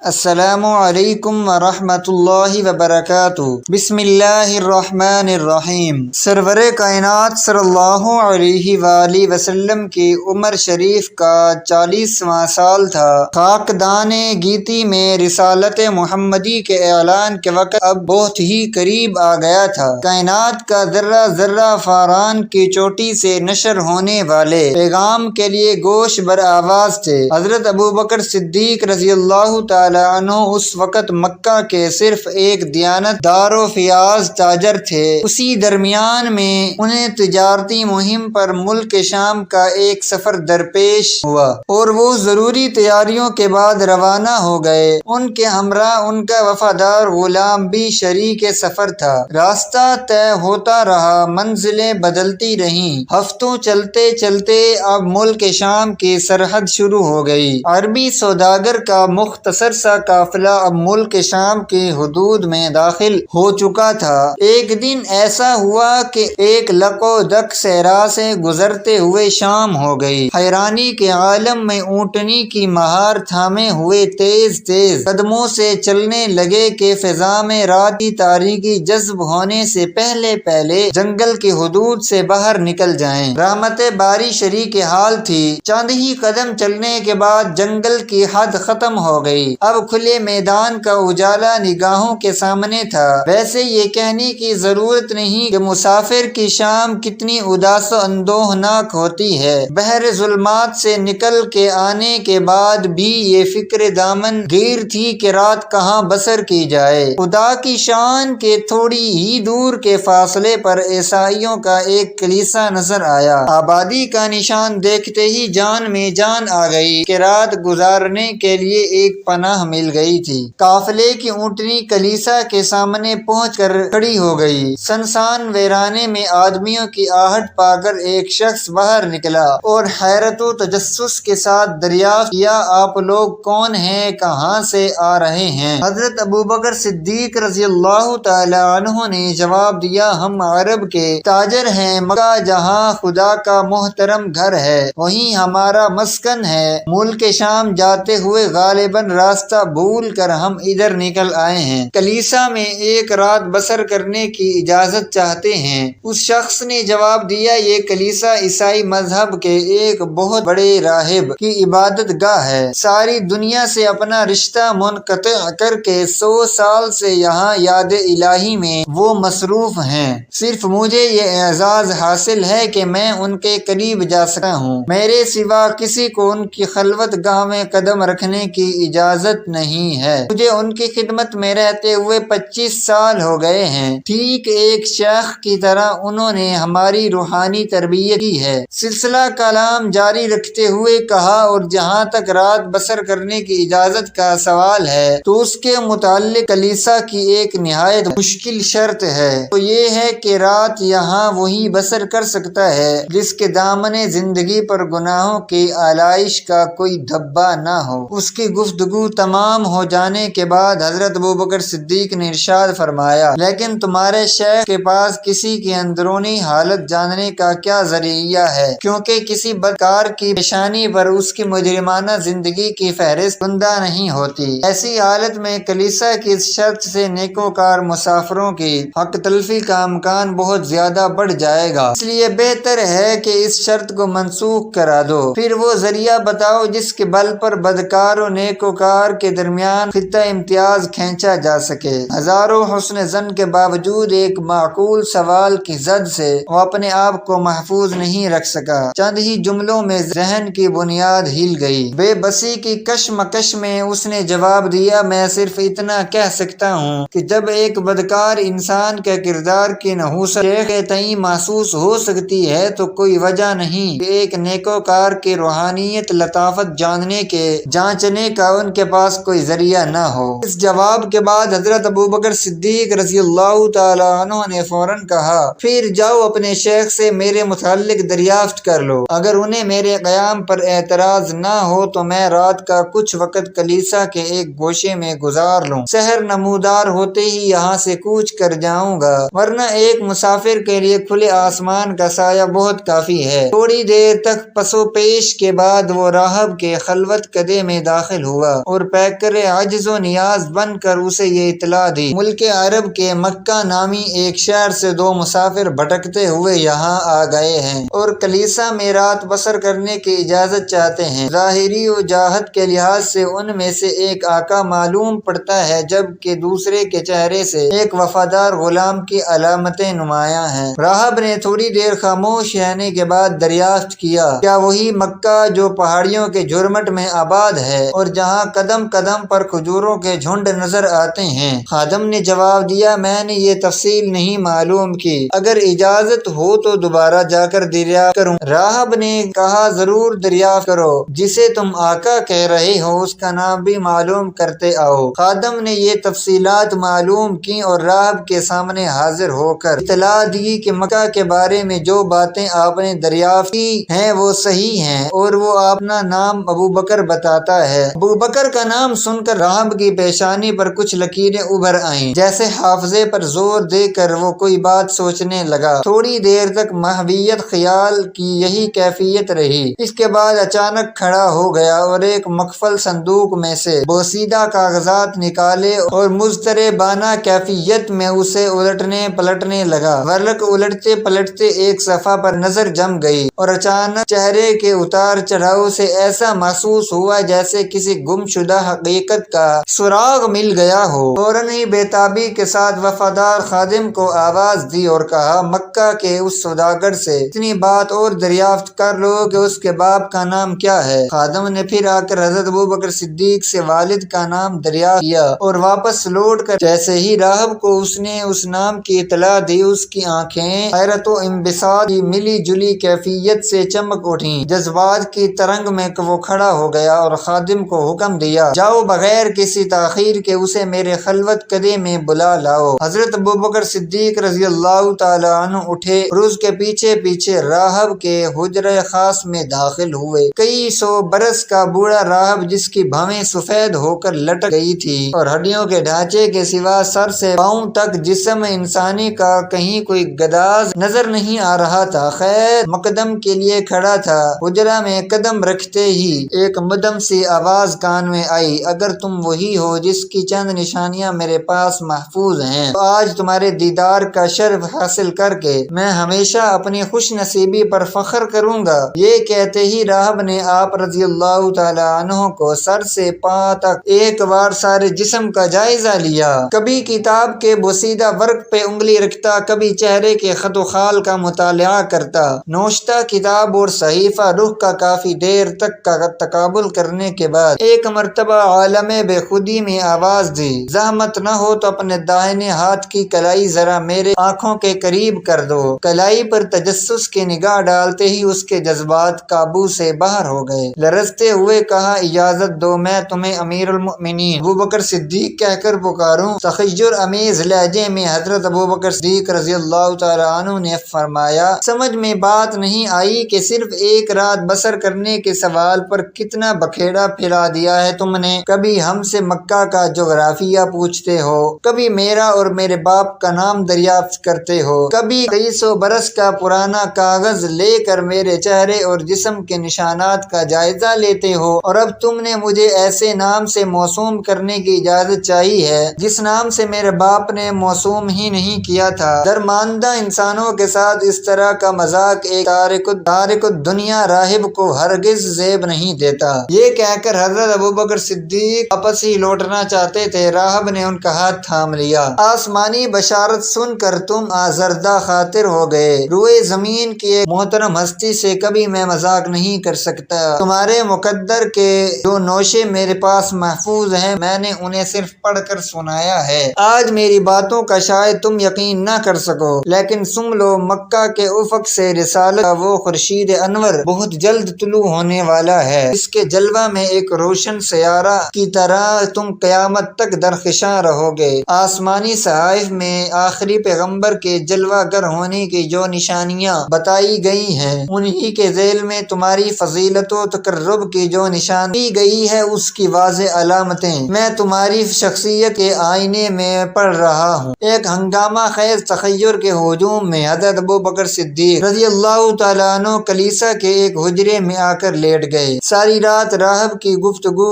السلام علیکم ورحمۃ اللہ وبرکاتہ۔ بسم اللہ الرحمن الرحیم۔ سرور کائنات صلی اللہ علیہ وآلہ وسلم کی عمر شریف کا 40واں سال تھا۔ خاکدان گیتی میں رسالت محمدی کے اعلان کے وقت اب بہت ہی قریب آ گیا تھا۔ کائنات کا ذرہ ذرہ فاران کی چوٹی سے نشر ہونے والے پیغام کے لیے گوش بر آواز تھے۔ حضرت ابوبکر صدیق رضی اللہ تعالی عنہ اس وقت مکہ کے صرف ایک دیانت دار و فیاض تاجر تھے۔ اسی درمیان میں انہیں تجارتی مہم پر ملک شام کا ایک سفر درپیش ہوا اور وہ ضروری تیاریوں کے بعد روانہ ہو گئے۔ ان کے ہمراہ ان کا وفادار غلام بھی شریک سفر تھا۔ راستہ طے ہوتا رہا، منزلیں بدلتی رہیں۔ ہفتوں چلتے چلتے اب ملک شام کی سرحد شروع ہو گئی۔ عربی سوداگر کا مختصر سا قافلہ اب ملک شام کی حدود میں داخل ہو چکا تھا۔ ایک دن ایسا ہوا کہ ایک لق و دق صحرا سے گزرتے ہوئے شام ہو گئی۔ حیرانی کے عالم میں اونٹنی کی مہار تھامے ہوئے تیز تیز قدموں سے چلنے لگے کہ فضا میں رات کی تاریکی جذب ہونے سے پہلے پہلے جنگل کی حدود سے باہر نکل جائیں۔ رحمت باری شریک حال تھی۔ چند ہی قدم چلنے کے بعد جنگل کی حد ختم ہو گئی۔ اب کھلے میدان کا اجالا نگاہوں کے سامنے تھا۔ ویسے یہ کہنے کی ضرورت نہیں کہ مسافر کی شام کتنی اداس و اندوہناک ہوتی ہے۔ بحر ظلمات سے نکل کے آنے کے بعد بھی یہ فکر دامن گیر تھی کہ رات کہاں بسر کی جائے۔ خدا کی شان کے تھوڑی ہی دور کے فاصلے پر عیسائیوں کا ایک کلیسا نظر آیا۔ آبادی کا نشان دیکھتے ہی جان میں جان آ گئی کہ رات گزارنے کے لیے ایک پناہ مل گئی تھی۔ قافلے کی اونٹنی کلیسا کے سامنے پہنچ کر کھڑی ہو گئی۔ سنسان ویرانے میں آدمیوں کی آہٹ پا کر ایک شخص باہر نکلا اور حیرت و تجسس کے ساتھ دریافت کیا، آپ لوگ کون ہیں، کہاں سے آ رہے ہیں؟ حضرت ابوبکر صدیق رضی اللہ تعالی عنہ نے جواب دیا، ہم عرب کے تاجر ہیں، مکہ جہاں خدا کا محترم گھر ہے وہیں ہمارا مسکن ہے۔ ملک شام جاتے ہوئے غالباً راستہ بھول کر ہم ادھر نکل آئے ہیں، کلیسا میں ایک رات بسر کرنے کی اجازت چاہتے ہیں۔ اس شخص نے جواب دیا، یہ کلیسا عیسائی مذہب کے ایک بہت بڑے راہب کی عبادت گاہ ہے۔ ساری دنیا سے اپنا رشتہ منقطع کر کے 100 سال سے یہاں یاد الہی میں وہ مصروف ہیں۔ صرف مجھے یہ اعزاز حاصل ہے کہ میں ان کے قریب جا سکتا ہوں، میرے سوا کسی کو ان کی خلوت گاہ میں قدم رکھنے کی اجازت نہیں ہے۔ مجھے ان کی خدمت میں رہتے ہوئے 25 سال ہو گئے ہیں۔ ٹھیک ایک شیخ کی طرح انہوں نے ہماری روحانی تربیت کی ہے۔ سلسلہ کلام جاری رکھتے ہوئے کہا، اور جہاں تک رات بسر کرنے کی اجازت کا سوال ہے تو اس کے متعلق کلیسا کی ایک نہایت مشکل شرط ہے، تو یہ ہے کہ رات یہاں وہی بسر کر سکتا ہے جس کے دامن زندگی پر گناہوں کی آلائش کا کوئی دھبا نہ ہو۔ اس کی گفتگو تمام ہو جانے کے بعد حضرت ابوبکر صدیق نے ارشاد فرمایا، لیکن تمہارے شیخ کے پاس کسی کی اندرونی حالت جاننے کا کیا ذریعہ ہے، کیونکہ کسی بدکار کی پیشانی پر اس کی مجرمانہ زندگی کی فہرست بندہ نہیں ہوتی۔ ایسی حالت میں کلیسا کی اس شرط سے نیکوکار مسافروں کی حق تلفی کا امکان بہت زیادہ بڑھ جائے گا، اس لیے بہتر ہے کہ اس شرط کو منسوخ کرا دو۔ پھر وہ ذریعہ بتاؤ جس کے بل پر بدکار و نیکوکار کے درمیان خطہ امتیاز کھینچا جا سکے۔ ہزاروں حسن زن کے باوجود ایک معقول سوال کی زد سے وہ اپنے آپ کو محفوظ نہیں رکھ سکا۔ چند ہی جملوں میں ذہن کی بنیاد ہل گئی۔ بے بسی کی کشمکش میں اس نے جواب دیا، میں صرف اتنا کہہ سکتا ہوں کہ جب ایک بدکار انسان کے کردار کی نحوست شیخ کے تئیں محسوس ہو سکتی ہے تو کوئی وجہ نہیں کہ ایک نیکوکار کی روحانیت لطافت جاننے کے جانچنے کا ان کے پاس کوئی ذریعہ نہ ہو۔ اس جواب کے بعد حضرت ابوبکر صدیق رضی اللہ تعالی عنہ نے فوراً کہا، پھر جاؤ اپنے شیخ سے میرے متعلق دریافت کر لو، اگر انہیں میرے قیام پر اعتراض نہ ہو تو میں رات کا کچھ وقت کلیسا کے ایک گوشے میں گزار لوں، سحر نمودار ہوتے ہی یہاں سے کوچ کر جاؤں گا، ورنہ ایک مسافر کے لیے کھلے آسمان کا سایہ بہت کافی ہے۔ تھوڑی دیر تک پس و پیش کے بعد وہ راہب کے خلوت کدے میں داخل ہوا اور پیکر عجز و نیاز بن کر اسے یہ اطلاع دی۔ ملک عرب کے مکہ نامی ایک شہر سے دو مسافر بھٹکتے ہوئے یہاں آ گئے ہیں اور کلیسا میں رات بسر کرنے کی اجازت چاہتے ہیں۔ ظاہری وجاہت کے لحاظ سے ان میں سے ایک آقا معلوم پڑتا ہے جبکہ دوسرے کے چہرے سے ایک وفادار غلام کی علامتیں نمایاں ہیں۔ راہب نے تھوڑی دیر خاموش رہنے کے بعد دریافت کیا، کیا وہی مکہ جو پہاڑیوں کے جھرمٹ میں آباد ہے اور جہاں قدم قدم پر کھجوروں کے جھنڈ نظر آتے ہیں؟ خادم نے جواب دیا، میں نے یہ تفصیل نہیں معلوم کی، اگر اجازت ہو تو دوبارہ جا کر دریافت کروں۔ راہب نے کہا، ضرور دریافت کرو، جسے تم آقا کہہ رہے ہو اس کا نام بھی معلوم کرتے آؤ۔ خادم نے یہ تفصیلات معلوم کی اور راہب کے سامنے حاضر ہو کر اطلاع دی کہ مکہ کے بارے میں جو باتیں آپ نے دریافت کی ہیں وہ صحیح ہیں اور وہ اپنا نام ابو بکر بتاتا ہے۔ ابو بکر کا نام سن کر راہب کی پیشانی پر کچھ لکیریں ابھر آئیں، جیسے حافظے پر زور دے کر وہ کوئی بات سوچنے لگا۔ تھوڑی دیر تک محویت خیال کی یہی کیفیت رہی، اس کے بعد اچانک کھڑا ہو گیا اور ایک مقفل صندوق میں سے بوسیدہ کاغذات نکالے اور مضطربانہ کیفیت میں اسے الٹنے پلٹنے لگا۔ ورق الٹتے پلٹتے ایک صفحہ پر نظر جم گئی اور اچانک چہرے کے اتار چڑھاؤ سے ایسا محسوس ہوا جیسے کسی گم شدہ حقیقت کا سراغ مل گیا ہو۔ فوراً ہی بے تابی کے ساتھ وفادار خادم کو آواز دی اور کہا، مکہ کے اس سوداگر سے اتنی بات اور دریافت کر لو کہ اس کے باپ کا نام کیا ہے۔ خادم نے پھر آ کر حضرت ابوبکر صدیق سے والد کا نام دریافت کیا اور واپس لوٹ کر جیسے ہی راہب کو اس نے اس نام کی اطلاع دی، اس کی آنکھیں حیرت و انبساط کی ملی جلی کیفیت سے چمک اٹھیں۔ جذبات کی ترنگ میں وہ کھڑا ہو گیا اور خادم کو حکم دیا، جاؤ بغیر کسی تاخیر کے اسے میرے خلوت کدے میں بلا لاؤ۔ حضرت ابوبکر صدیق رضی اللہ تعالیٰ عنہ اٹھے اور اس کے پیچھے پیچھے راہب کے حجرہ خاص میں داخل ہوئے۔ کئی سو برس کا بوڑھا راہب جس کی بھویں سفید ہو کر لٹک گئی تھی اور ہڈیوں کے ڈھانچے کے سوا سر سے پاؤں تک جسم انسانی کا کہیں کوئی گداز نظر نہیں آ رہا تھا، خیر مقدم کے لیے کھڑا تھا۔ حجرہ میں قدم رکھتے ہی ایک مدھم سی آواز کان میں آئی، اگر تم وہی ہو جس کی چند نشانیاں میرے پاس محفوظ ہیں تو آج تمہارے دیدار کا شرف حاصل کر کے میں ہمیشہ اپنی خوش نصیبی پر فخر کروں گا۔ یہ کہتے ہی راہب نے آپ رضی اللہ تعالیٰ عنہ کو سر سے پاں تک ایک بار سارے جسم کا جائزہ لیا، کبھی کتاب کے بوسیدہ ورق پہ انگلی رکھتا، کبھی چہرے کے خط و خال کا مطالعہ کرتا۔ نوشتہ کتاب اور صحیفہ رخ کا کافی دیر تک کا تقابل کرنے کے بعد ایک مرتبہ عالم بے خودی میں آواز دی، زحمت نہ ہو تو اپنے داہنے ہاتھ کی کلائی ذرا میرے آنکھوں کے قریب کر دو۔ کلائی پر تجسس کی نگاہ ڈالتے ہی اس کے جذبات قابو سے باہر ہو گئے۔ لرزتے ہوئے کہا، اجازت دو میں تمہیں امیر المؤمنین ابوبکر صدیق کہہ کر پکاروں۔ تخیر امیز لہجے میں حضرت ابوبکر صدیق رضی اللہ تعالیٰ عنہ نے فرمایا، سمجھ میں بات نہیں آئی کہ صرف ایک رات بسر کرنے کے سوال پر کتنا بکھیڑا پھیلا دیا ہے تم نے۔ کبھی ہم سے مکہ کا جغرافیہ پوچھتے ہو، کبھی میرا اور میرے باپ کا نام دریافت کرتے ہو، کبھی کئی سو برس کا پرانا کاغذ لے کر میرے چہرے اور جسم کے نشانات کا جائزہ لیتے ہو، اور اب تم نے مجھے ایسے نام سے موسوم کرنے کی اجازت چاہی ہے جس نام سے میرے باپ نے موسوم ہی نہیں کیا تھا۔ درماندہ انسانوں کے ساتھ اس طرح کا مذاق ایک تارک الدنیا راہب کو ہرگز زیب نہیں دیتا۔ یہ کہہ کر حضرت ابوبکر صدیق واپس ہی لوٹنا چاہتے تھے، راہب نے ان کا ہاتھ تھام لیا۔ آسمانی بشارت سن کر تم آزردہ خاطر ہو گئے، روئے زمین کی ایک محترم ہستی سے کبھی میں مذاق نہیں کر سکتا۔ تمہارے مقدر کے جو نوشے میرے پاس محفوظ ہیں میں نے انہیں صرف پڑھ کر سنایا ہے۔ آج میری باتوں کا شاید تم یقین نہ کر سکو، لیکن سن لو، مکہ کے افق سے رسالت کا وہ خورشید انور بہت جلد طلوع ہونے والا ہے، اس کے جلوہ میں ایک روشن سیارہ کی طرح تم قیامت تک درخشاں رہو گے۔ آسمانی صحائف میں آخری پیغمبر کے جلوہ گر ہونے کی جو نشانیاں بتائی گئی ہیں، انہی کے ذیل میں تمہاری فضیلت و تقرب کی جو نشان دی گئی ہے اس کی واضح علامتیں میں تمہاری شخصیت کے آئینے میں پڑھ رہا ہوں۔ ایک ہنگامہ خیز تخیر کے ہجوم میں حضرت ابوبکر صدیق رضی اللہ تعالیٰ عنہ کلیسا کے ایک حجرے میں آ کر لیٹ گئے۔ ساری رات راہب کی گفتگو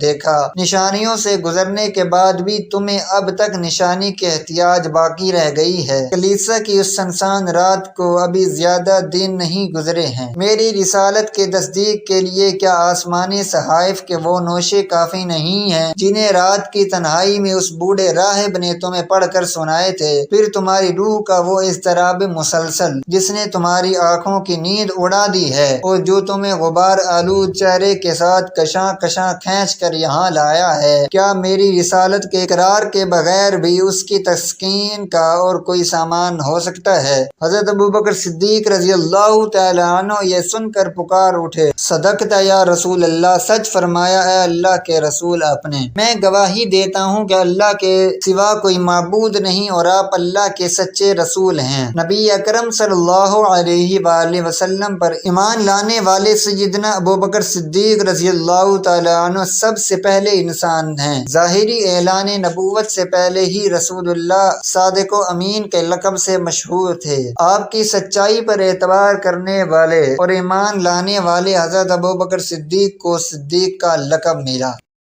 دیکھا۔ نشانیوں سے گزرنے کے بعد بھی تمہیں اب تک نشانی کے احتیاج باقی رہ گئی ہے۔ کلیسا کی اس سنسان رات کو ابھی زیادہ دن نہیں گزرے ہیں۔ میری رسالت کے تصدیق کے لیے کیا آسمانی صحائف کے وہ نوشے کافی نہیں ہیں جنہیں رات کی تنہائی میں اس بوڑھے راہب نے تمہیں پڑھ کر سنائے تھے؟ پھر تمہاری روح کا وہ اضطراب مسلسل جس نے تمہاری آنکھوں کی نیند اڑا دی ہے اور جو تمہیں غبار آلود چہرے کے ساتھ کشاں کشاں کھینچ کر یہاں لایا ہے، کیا میری رسالت کے اقرار کے بغیر بھی اس کی تسکین کا اور کوئی سامان ہو سکتا ہے؟ حضرت ابوبکر صدیق رضی اللہ تعالیٰ عنہ یہ سن کر پکار اٹھے، صدقت یا رسول اللہ، سچ فرمایا اے اللہ کے رسول آپ نے۔ میں گواہی دیتا ہوں کہ اللہ کے سوا کوئی معبود نہیں اور آپ اللہ کے سچے رسول ہیں۔ نبی اکرم صلی اللہ علیہ وآلہ وسلم پر ایمان لانے والے سیدنا ابوبکر صدیق رضی اللہ تعالیٰ عنہ سب سے پہلے انسان ہیں۔ ظاہری اعلان نبوت سے پہلے ہی رسول اللہ صادق و امین کے لقب سے مشہور تھے۔ آپ کی سچائی پر اعتبار کرنے والے اور ایمان لانے والے حضرت ابوبکر صدیق کو صدیق کا لقب ملا۔